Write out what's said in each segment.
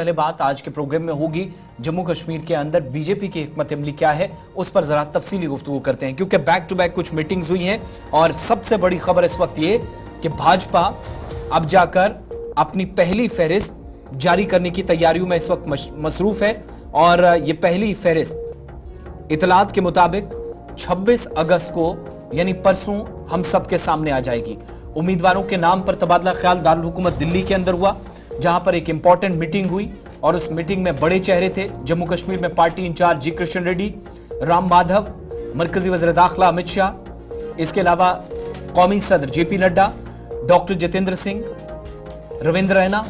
पहले बात आज के प्रोग्राम में होगी जम्मू कश्मीर के अंदर बीजेपी की हिकमत अमली क्या है, उस पर जरा तफसीली गुफ्तगू करते हैं, क्योंकि बैक टू बैक कुछ मीटिंग्स हुई हैं और सबसे बड़ी खबर इस वक्त ये कि भाजपा अब जाकर अपनी पहली फहरिस्त जारी करने की तैयारियों में इस वक्त मसरूफ है और ये पहली फहरिस्त इतलात के मुताबिक 26 अगस्त को यानी परसों हम सबके सामने आ जाएगी। उम्मीदवारों के नाम पर तबादला ख्याल दारुल हुकूमत दिल्ली के अंदर हुआ, जहां पर एक इंपॉर्टेंट मीटिंग हुई और उस मीटिंग में बड़े चेहरे थे। जम्मू कश्मीर में पार्टी इंचार्ज जी कृष्ण रेड्डी, राम माधव, मरकजी वज़ीर दाखिला अमित शाह, इसके अलावा कौमी सदर जेपी नड्डा, डॉक्टर जितेंद्र सिंह, रविंद्र रैना,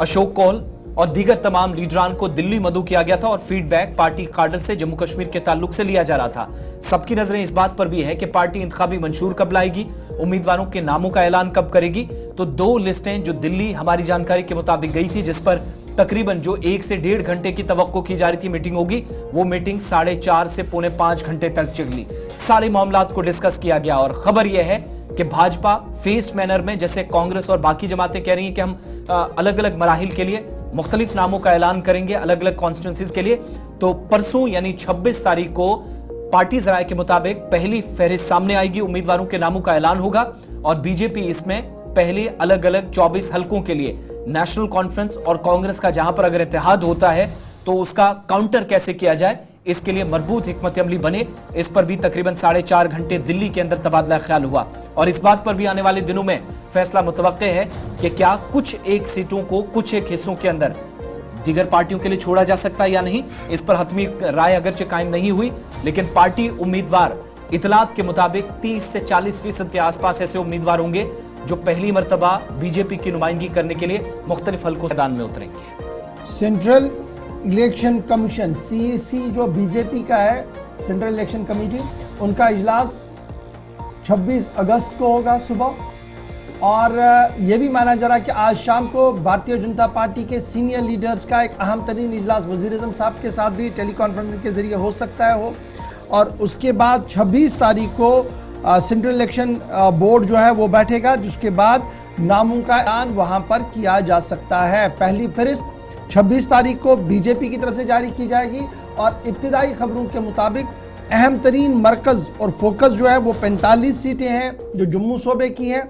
अशोक कौल और दीगर तमाम लीडरान को दिल्ली मदऊ किया गया था और फीडबैक पार्टी काडर से जम्मू कश्मीर के ताल्लुक से लिया जा रहा था। सबकी नजरें इस बात पर भी है कि पार्टी इंतखाबी मंशूर कब लाएगी, उम्मीदवारों के नामों का ऐलान कब करेगी। तो दो लिस्टें जो दिल्ली हमारी जानकारी के मुताबिक गई थी, जिस पर तकरीबन जो 1 से 1.5 घंटे की तवक्को की जा रही थी मीटिंग होगी, वो मीटिंग 4.5 से 4.25 घंटे तक चली। सारे मामलात को डिस्कस किया गया और खबर यह है कि भाजपा फेस्ड मैनर में, जैसे कांग्रेस और बाकी जमातें कह रही हैं कि हम अलग अलग मराहिल के लिए मुख्तलिफ नामों का ऐलान करेंगे अलग अलग कॉन्स्टिट्यूंसीज के लिए, तो परसों यानी 26 तारीख को पार्टी जराये के मुताबिक पहली फहरिस्त सामने आएगी, उम्मीदवारों के नामों का ऐलान होगा और बीजेपी इसमें पहले अलग अलग 24 हलकों के लिए नेशनल कॉन्फ्रेंस और कांग्रेस का जहां पर अगर इत्तेहाद होता है तो उसका काउंटर कैसे किया जाए, इसके लिए मजबूत हिकमत अमली बने, इस पर भी तकरीबन 4.5 घंटे दिल्ली के अंदर तबादला ख्याल हुआ और इस बात पर भी आने वाले दिनों में फैसला मुतवक्के है कि क्या कुछ एक सीटों को कुछ एक हिस्सों के अंदर दीगर पार्टियों के लिए छोड़ा जा सकता है या नहीं। इस पर हतमी राय अगरचे कायम नहीं हुई, लेकिन पार्टी उम्मीदवार इतलात के मुताबिक 30 से 40% के आसपास ऐसे उम्मीदवार होंगे जो पहली मरतबा बीजेपी की नुमाइंदगी करने के लिए मुख्तलिफ हलकों मैदान में उतरेंगे। सेंट्रल इलेक्शन कमीशन CEC जो बीजेपी का है, सेंट्रल इलेक्शन कमेटी, उनका इजलास 26 अगस्त को होगा सुबह और यह भी माना जा रहा है कि आज शाम को भारतीय जनता पार्टी के सीनियर लीडर्स का एक अहम तरीन इजलास वज़ीर-ए-आज़म साहब के साथ भी टेलीकॉन्फ्रेंसिंग के जरिए हो सकता है हो और उसके बाद 26 तारीख को सेंट्रल इलेक्शन बोर्ड जो है वो बैठेगा, जिसके बाद नामों का ऐलान वहां पर किया जा सकता है। पहली फहरिस्त 26 तारीख को बीजेपी की तरफ से जारी की जाएगी और इब्तिदाई खबरों के मुताबिक अहम तरीन मरकज और फोकस जो है वो 45 सीटें हैं जो जम्मू सूबे की हैं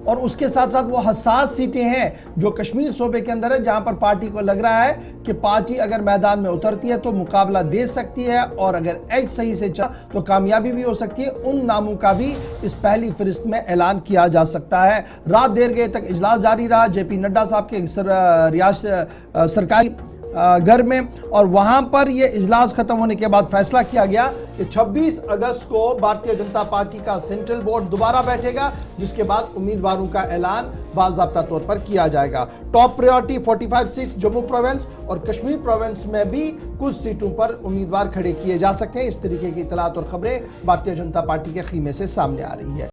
और उसके साथ साथ वो हसास सीटें हैं जो कश्मीर सूबे के अंदर है, जहां पर पार्टी को लग रहा है कि पार्टी अगर मैदान में उतरती है तो मुकाबला दे सकती है और अगर एज सही से चला तो कामयाबी भी हो सकती है। उन नामों का भी इस पहली फहरिस्त में ऐलान किया जा सकता है। रात देर गए तक इजलास जारी रहा जेपी नड्डा साहब के सरकारी घर में और वहां पर यह इजलास खत्म होने के बाद फैसला किया गया कि 26 अगस्त को भारतीय जनता पार्टी का सेंट्रल बोर्ड दोबारा बैठेगा, जिसके बाद उम्मीदवारों का ऐलान बाज़ाब्ता तौर पर किया जाएगा। Top priority 45 seats Jammu province और कश्मीर प्रोविंस में भी कुछ सीटों पर उम्मीदवार खड़े किए जा सकते हैं। इस तरीके की इतलात और खबरें भारतीय जनता पार्टी के खीमे से सामने आ रही है।